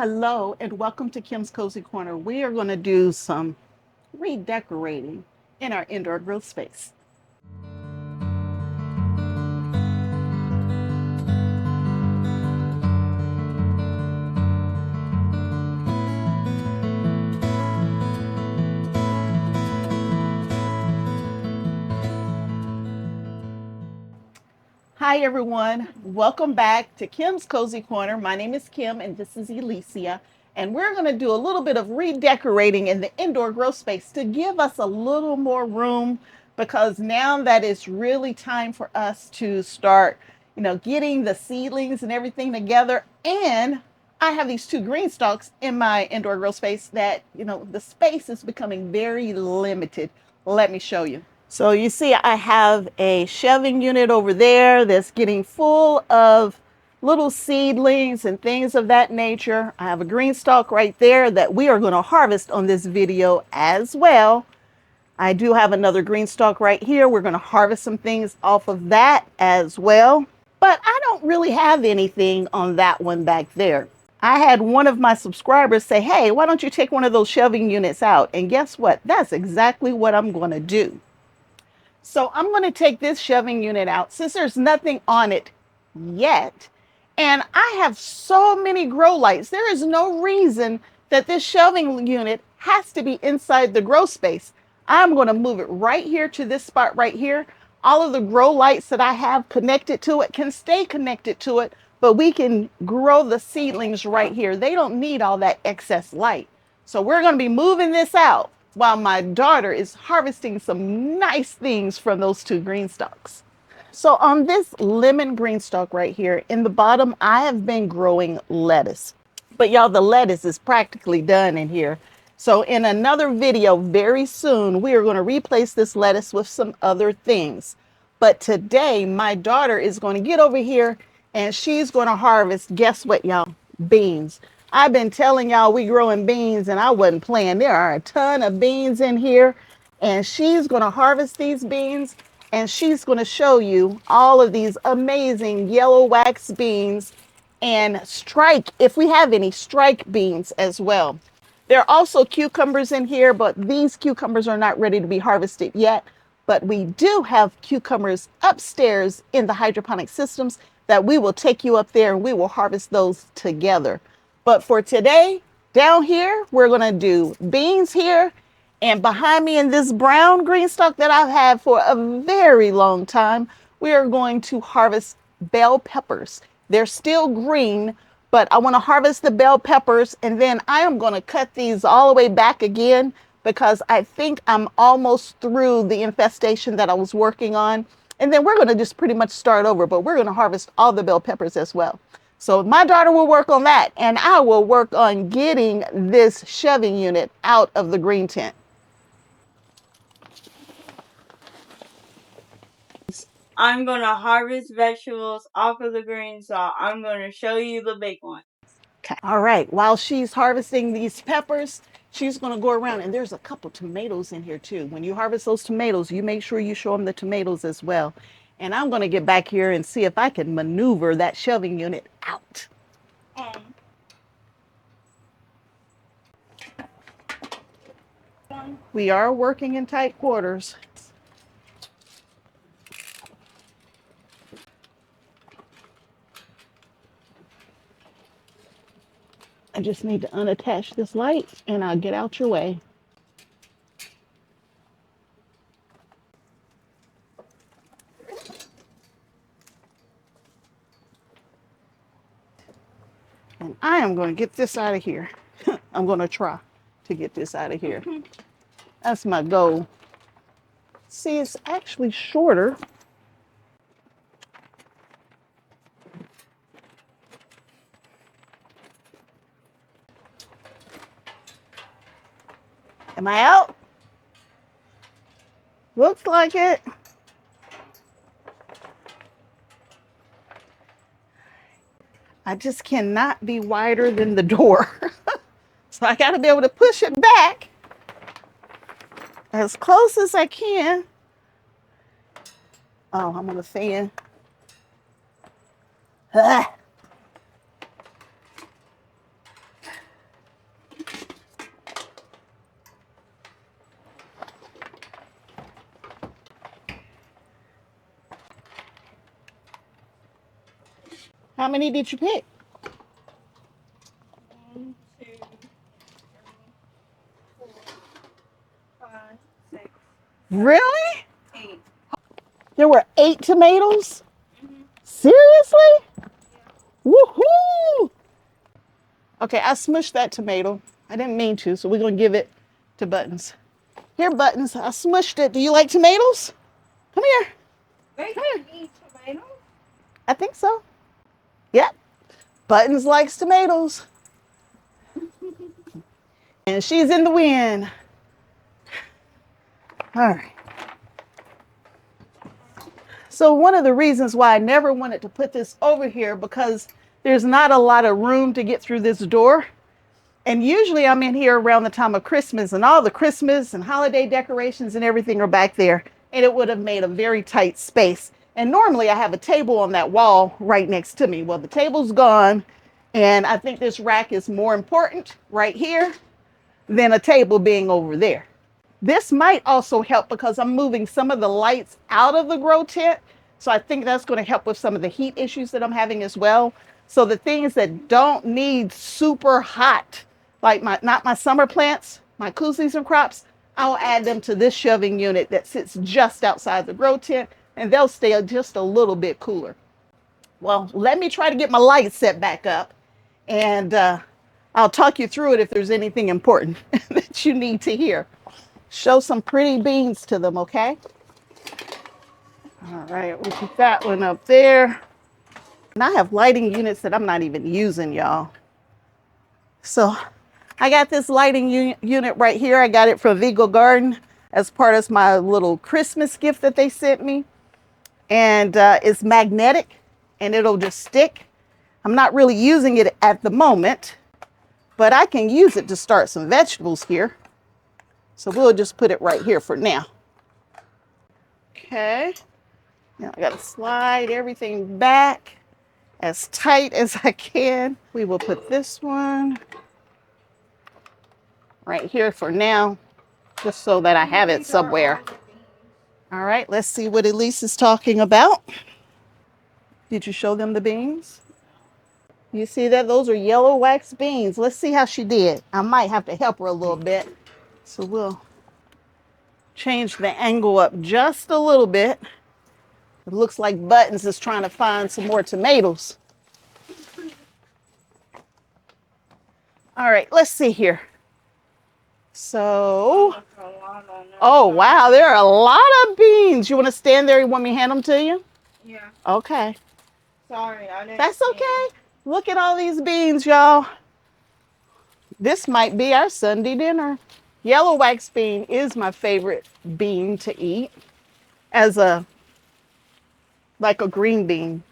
Hello and welcome to Kim's Cozy Corner. We are going to do some redecorating in our indoor grow space. Hi everyone, welcome back to Kim's Cozy Corner. My name is Kim and this is Alicia, and we're going to do a little bit of redecorating in the indoor grow space to give us a little more room, because now that it's really time for us to start, getting the seedlings and everything together. And I have these two green stalks in my indoor grow space that, the space is becoming very limited. Let me show you. So you see I have a shelving unit over there that's getting full of little seedlings and things of that nature. I have a green stalk right there that we are going to harvest on this video as well. I do have another green stalk right here. We're going to harvest some things off of that as well. But I don't really have anything on that one back there. I had one of my subscribers say, hey, why don't you take one of those shelving units out? And guess what? That's exactly what I'm going to do. So I'm going to take this shelving unit out since there's nothing on it yet. And I have so many grow lights. There is no reason that this shelving unit has to be inside the grow space. I'm going to move it right here to this spot right here. All of the grow lights that I have connected to it can stay connected to it, but we can grow the seedlings right here. They don't need all that excess light. So we're going to be moving this out while my daughter is harvesting some nice things from those two green stalks. So on this lemon green stalk right here, in the bottom, I have been growing lettuce. But y'all, the lettuce is practically done in here. So in another video very soon, we are going to replace this lettuce with some other things. But today, my daughter is going to get over here and she's going to harvest, guess what, y'all? Beans. I've been telling y'all we growing beans and I wasn't playing. There are a ton of beans in here, and she's going to harvest these beans and she's going to show you all of these amazing yellow wax beans and strike, if we have any strike beans as well. There are also cucumbers in here, but these cucumbers are not ready to be harvested yet. But we do have cucumbers upstairs in the hydroponic systems that we will take you up there and we will harvest those together. But for today, down here, we're going to do beans here. And behind me in this brown green stalk that I've had for a very long time, we are going to harvest bell peppers. They're still green, but I want to harvest the bell peppers, and then I am going to cut these all the way back again because I think I'm almost through the infestation that I was working on. And then we're going to just pretty much start over, but we're going to harvest all the bell peppers as well. So my daughter will work on that, and I will work on getting this shelving unit out of the green tent. I'm going to harvest vegetables off of the green stalk. I'm going to show you the big one. Okay. All right. While she's harvesting these peppers, she's going to go around, and there's a couple tomatoes in here too. When you harvest those tomatoes, you make sure you show them the tomatoes as well. And I'm going to get back here and see if I can maneuver that shelving unit out. We are working in tight quarters. I just need to unattach this light and I'll get out your way. And I am going to get this out of here. I'm going to try to get this out of here. That's my goal. See, it's actually shorter. Am I out? Looks like it. I just cannot be wider than the door. So I got to be able to push it back as close as I can. Oh, I'm on the fan. Ah. How many did you pick? 1, 2, 3, 4, 5, 6, Really? 8. There were 8 tomatoes? Mm-hmm. Seriously? Yeah. Woohoo! Okay, I smushed that tomato. I didn't mean to, so we're going to give it to Buttons. Here, Buttons, I smushed it. Do you like tomatoes? Come here. Wait, Come you here. eat tomatoes? I think so. Yep. Buttons likes tomatoes. And she's in the wind. All right. So one of the reasons why I never wanted to put this over here because there's not a lot of room to get through this door. And usually I'm in here around the time of Christmas and all the Christmas and holiday decorations and everything are back there. And it would have made a very tight space. And normally I have a table on that wall right next to me. Well, the table's gone. And I think this rack is more important right here than a table being over there. This might also help because I'm moving some of the lights out of the grow tent. So I think that's going to help with some of the heat issues that I'm having as well. So the things that don't need super hot, like not my summer plants, my cool season crops, I'll add them to this shelving unit that sits just outside the grow tent and they'll stay just a little bit cooler. Well, let me try to get my lights set back up and I'll talk you through it if there's anything important that you need to hear. Show some pretty beans to them, okay? All right, we'll put that one up there. And I have lighting units that I'm not even using, y'all. So I got this lighting unit right here. I got it from Vego Garden as part of my little Christmas gift that they sent me. And it's magnetic and it'll just stick. I'm not really using it at the moment, but I can use it to start some vegetables here. So we'll just put it right here for now. Okay. Now I got to slide everything back as tight as I can. We will put this one right here for now, just so that I have it somewhere. All right, let's see what Elise is talking about. Did you show them the beans? You see that? Those are yellow wax beans. Let's see how she did. I might have to help her a little bit. So we'll change the angle up just a little bit. It looks like Buttons is trying to find some more tomatoes. All right, let's see here. So, oh wow, there are a lot of beans. You want to stand there? You want me to hand them to you? Yeah. Okay. Sorry, I didn't. That's okay. Look at all these beans, y'all. This might be our Sunday dinner. Yellow wax bean is my favorite bean to eat as like a green bean,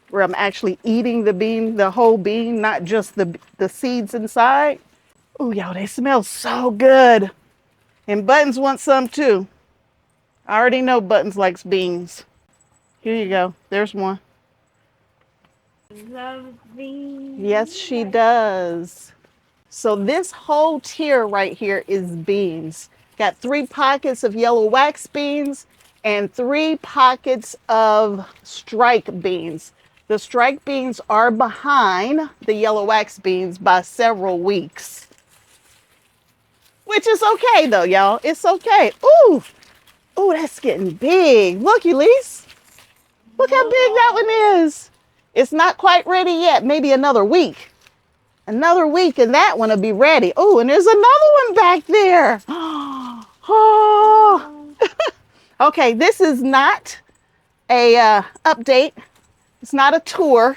where I'm actually eating the bean, the whole bean, not just the seeds inside. Oh, y'all, they smell so good. And Buttons wants some too. I already know Buttons likes beans. Here you go. There's one. Love beans. Yes, she does. So this whole tier right here is beans. Got 3 pockets of yellow wax beans and 3 pockets of strike beans. The strike beans are behind the yellow wax beans by several weeks. Which is okay though, y'all. It's okay. Ooh, ooh, that's getting big. Look, Elise. Look how big that one is. It's not quite ready yet. Maybe another week. Another week and that one will be ready. Oh, and there's another one back there. Oh. Okay, this is not a update. It's not a tour.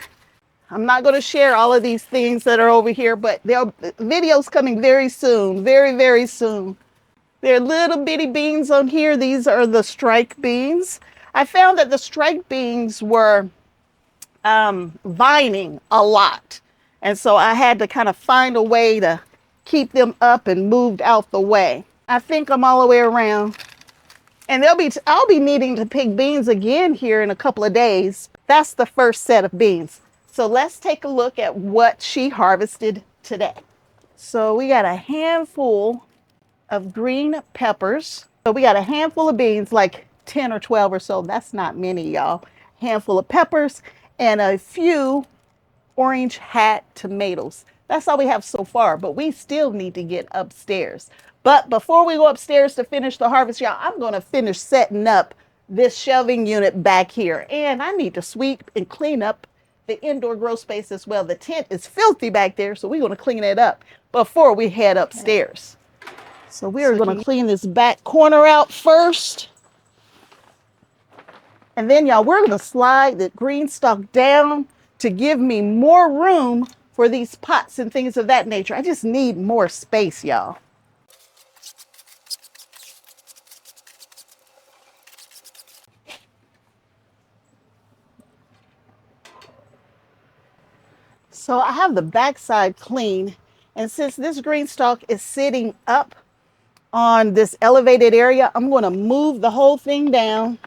I'm not going to share all of these things that are over here, but there are videos coming very soon, very, very soon. There are little bitty beans on here. These are the strike beans. I found that the strike beans were vining a lot. And so I had to kind of find a way to keep them up and moved out the way. I think I'm all the way around. And I'll be needing to pick beans again here in a couple of days. That's the first set of beans. So let's take a look at what she harvested today. So we got a handful of green peppers. So we got a handful of beans, like 10 or 12 or so. That's not many, y'all. Handful of peppers and a few orange hat tomatoes. That's all we have so far, but we still need to get upstairs. But before we go upstairs to finish the harvest, y'all, I'm going to finish setting up this shelving unit back here. And I need to sweep and clean up the indoor grow space as well. The tent is filthy back there, so we're going to clean it up before we head upstairs. So we are going to clean this back corner out first. And then, y'all, we're going to slide the GreenStalk down to give me more room for these pots and things of that nature. I just need more space, y'all. So I have the backside clean. And since this GreenStalk is sitting up on this elevated area, I'm going to move the whole thing down.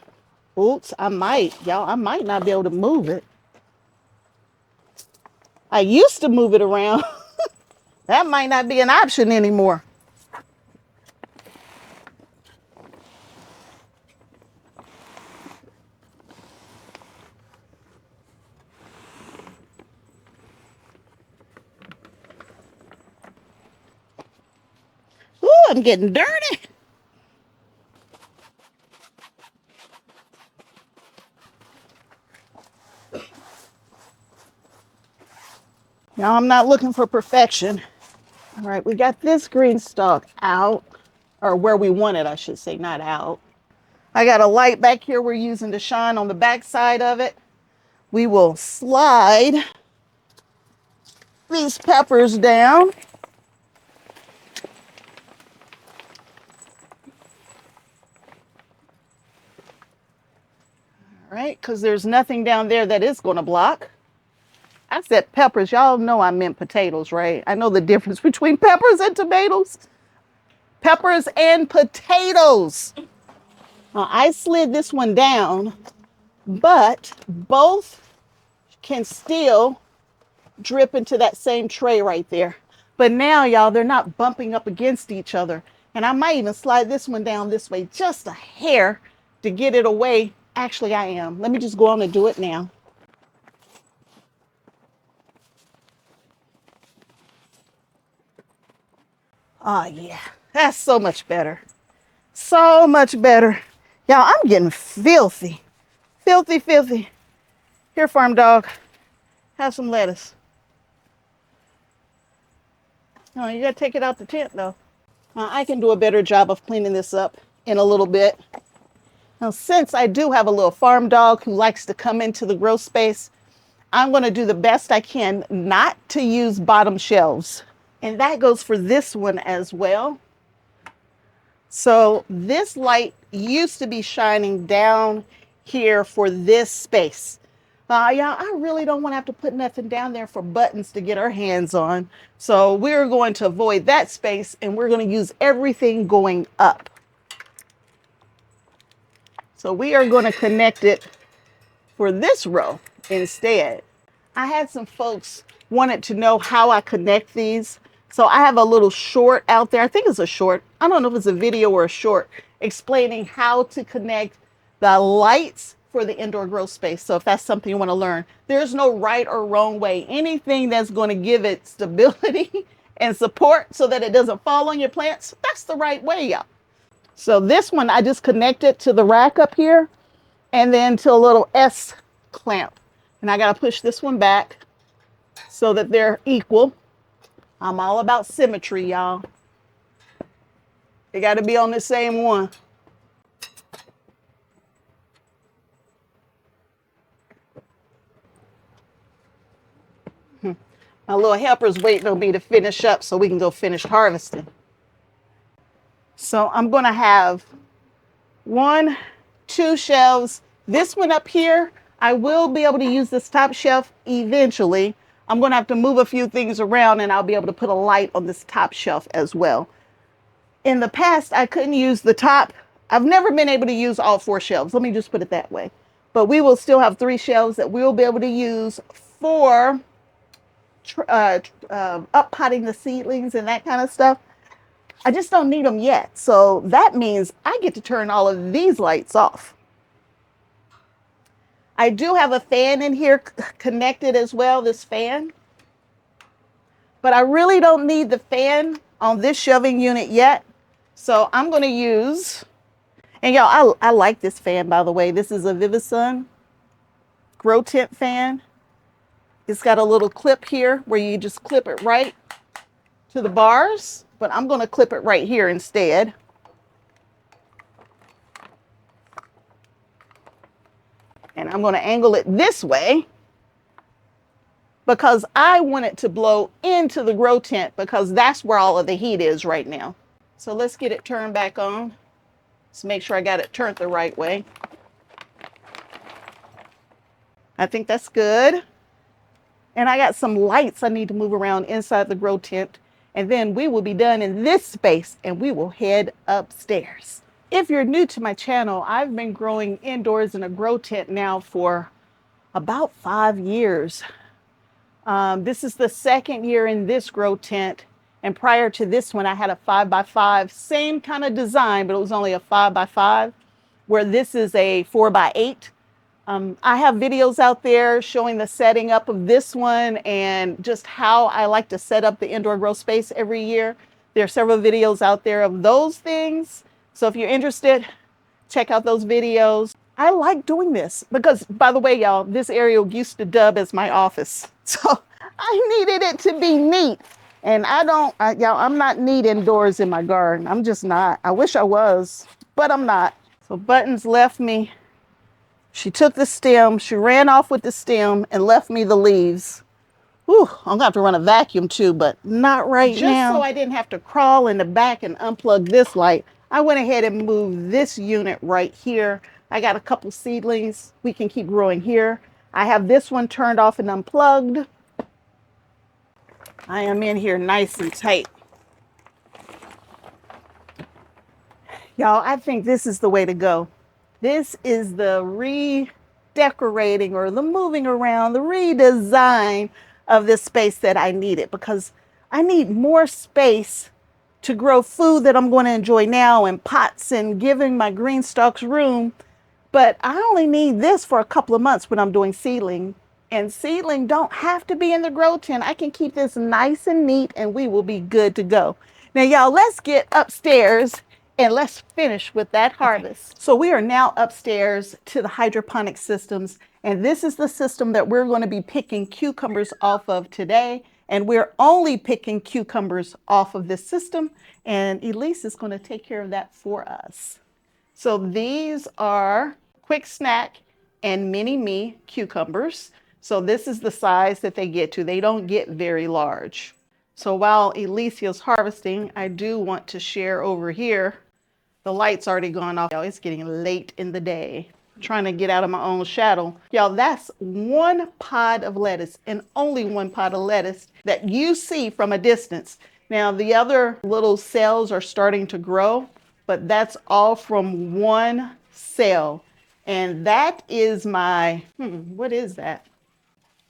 Oops, I might not be able to move it. I used to move it around. That might not be an option anymore. Ooh, I'm getting dirty. Now I'm not looking for perfection. All right, we got this GreenStalk out, or where we want it, I should say, not out. I got a light back here we're using to shine on the back side of it. We will slide these peppers down. All right, because there's nothing down there that is going to block. I said peppers. Y'all know I meant potatoes, right? I know the difference between peppers and tomatoes. Peppers and potatoes. Now, I slid this one down, but both can still drip into that same tray right there. But now, y'all, they're not bumping up against each other. And I might even slide this one down this way just a hair to get it away. Actually, I am. Let me just go on and do it now. Oh, yeah, that's so much better. So much better. Y'all, I'm getting filthy. Filthy, filthy. Here, farm dog, have some lettuce. No, you gotta take it out the tent, though. I can do a better job of cleaning this up in a little bit. Now, since I do have a little farm dog who likes to come into the grow space, I'm gonna do the best I can not to use bottom shelves. And that goes for this one as well. So this light used to be shining down here for this space. Yeah, I really don't want to have to put nothing down there for buttons to get our hands on. So we're going to avoid that space and we're going to use everything going up. So we are going to connect it for this row instead. I had some folks wanted to know how I connect these. So I have a little short out there. I think it's a short. I don't know if it's a video or a short explaining how to connect the lights for the indoor grow space. So if that's something you want to learn, there's no right or wrong way. Anything that's going to give it stability and support so that it doesn't fall on your plants, that's the right way, y'all. So this one, I just connected to the rack up here and then to a little S clamp. And I got to push this one back so that they're equal. I'm all about symmetry, y'all. They got to be on the same one. My little helper's waiting on me to finish up so we can go finish harvesting. So I'm going to have 1, 2 shelves. This one up here, I will be able to use this top shelf eventually. I'm going to have to move a few things around and I'll be able to put a light on this top shelf as well. In the past, I couldn't use the top. I've never been able to use all 4 shelves. Let me just put it that way. But we will still have 3 shelves that we'll be able to use for up potting the seedlings and that kind of stuff. I just don't need them yet. So that means I get to turn all of these lights off. I do have a fan in here connected as well, this fan. But I really don't need the fan on this shelving unit yet. So I'm going to use, and y'all, I like this fan, by the way. This is a Vivosun grow tent fan. It's got a little clip here where you just clip it right to the bars, but I'm going to clip it right here instead. And I'm going to angle it this way because I want it to blow into the grow tent because that's where all of the heat is right now. So let's get it turned back on. Let's make sure I got it turned the right way. I think that's good. And I got some lights I need to move around inside the grow tent. And then we will be done in this space and we will head upstairs. If you're new to my channel, I've been growing indoors in a grow tent now for about 5 years. This is the second year in this grow tent. And prior to this one, I had a 5x5, same kind of design, but it was only a 5x5, where this is a 4x8. I have videos out there showing the setting up of this one and just how I like to set up the indoor grow space every year. There are several videos out there of those things. So if you're interested, check out those videos. I like doing this because, by the way, y'all, this area used to dub as my office. So I needed it to be neat. And y'all, I'm not neat indoors in my garden. I'm just not. I wish I was, but I'm not. So Buttons left me. She took the stem, she ran off with the stem and left me the leaves. Whew, I'm gonna have to run a vacuum too, but not right now. Just so I didn't have to crawl in the back and unplug this light, I went ahead and moved this unit right here. I got a couple seedlings we can keep growing here. I have this one turned off and unplugged. I am in here nice and tight. Y'all, I think this is the way to go. This is the redecorating or the moving around, the redesign of this space that I needed because I need more space to grow food that I'm going to enjoy now in pots and giving my GreenStalks room. But I only need this for a couple of months when I'm doing seedling. And seedling don't have to be in the grow tent. I can keep this nice and neat and we will be good to go. Now, y'all, let's get upstairs and let's finish with that harvest. Okay. So we are now upstairs to the hydroponic systems. And this is the system that we're going to be picking cucumbers off of today. And we're only picking cucumbers off of this system. And Elise is going to take care of that for us. So these are quick snack and mini me cucumbers. So this is the size that they get to. They don't get very large. So while Alicia's harvesting, I do want to share over here. The light's already gone off. Y'all, it's getting late in the day. I'm trying to get out of my own shadow. Y'all, that's one pod of lettuce and only one pod of lettuce that you see from a distance. Now, the other little cells are starting to grow, but that's all from one cell. And that is my, what is that?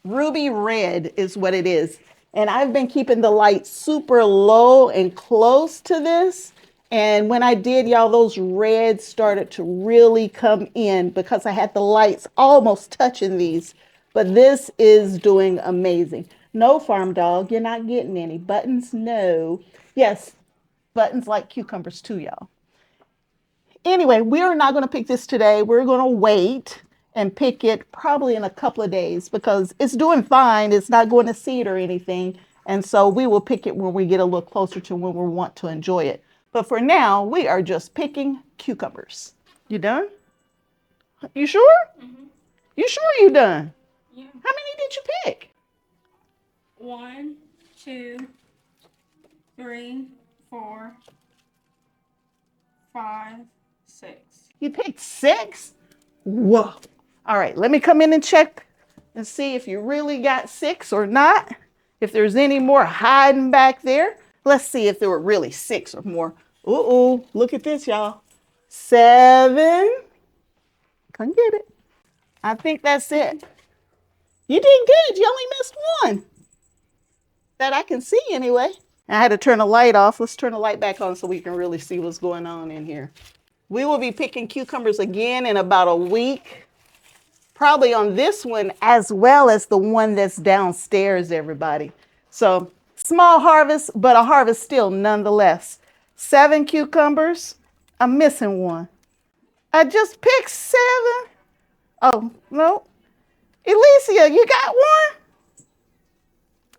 Ruby red is what it is. And I've been keeping the light super low and close to this. And when I did, y'all, those reds started to really come in because I had the lights almost touching these. But this is doing amazing. No, farm dog, you're not getting any. Buttons, no. Yes, Buttons like cucumbers too, y'all. Anyway, we're not going to pick this today. We're going to wait and pick it probably in a couple of days because it's doing fine. It's not going to seed or anything. And so we will pick it when we get a little closer to when we want to enjoy it. But for now, we are just picking cucumbers. You done? You sure? Mm-hmm. You sure you done? Yeah. How many did you pick? 1, 2, 3, 4, 5, 6. You picked 6? Whoa. All right, let me come in and check and see if you really got 6 or not. If there's any more hiding back there. Let's see if there were really 6 or more. Uh-oh, look at this, y'all. 7. Come get it. I think that's it. You did good. You only missed 1. That I can see anyway. I had to turn the light off. Let's turn the light back on so we can really see what's going on in here. We will be picking cucumbers again in about a week. probably on this one as well as the one that's downstairs, everybody. So small harvest, but a harvest still nonetheless. 7 cucumbers. I'm missing one. I just picked 7. Oh, no. Alicia, you got one?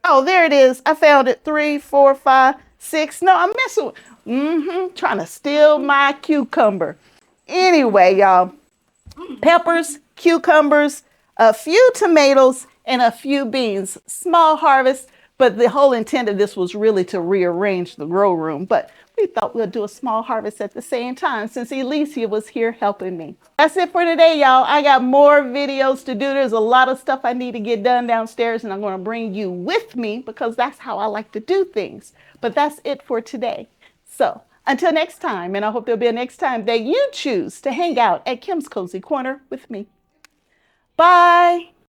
Oh, there it is. I found it. 3, 4, 5, 6. No, I'm missing one. Trying to steal my cucumber. Anyway, y'all, peppers, cucumbers, a few tomatoes, and a few beans. Small harvest, but the whole intent of this was really to rearrange the grow room. But we thought we'd do a small harvest at the same time since Alicia was here helping me. That's it for today, y'all. I got more videos to do. There's a lot of stuff I need to get done downstairs, and I'm going to bring you with me because that's how I like to do things. But that's it for today. So until next time, and I hope there'll be a next time that you choose to hang out at Kim's Cozy Corner with me. Bye.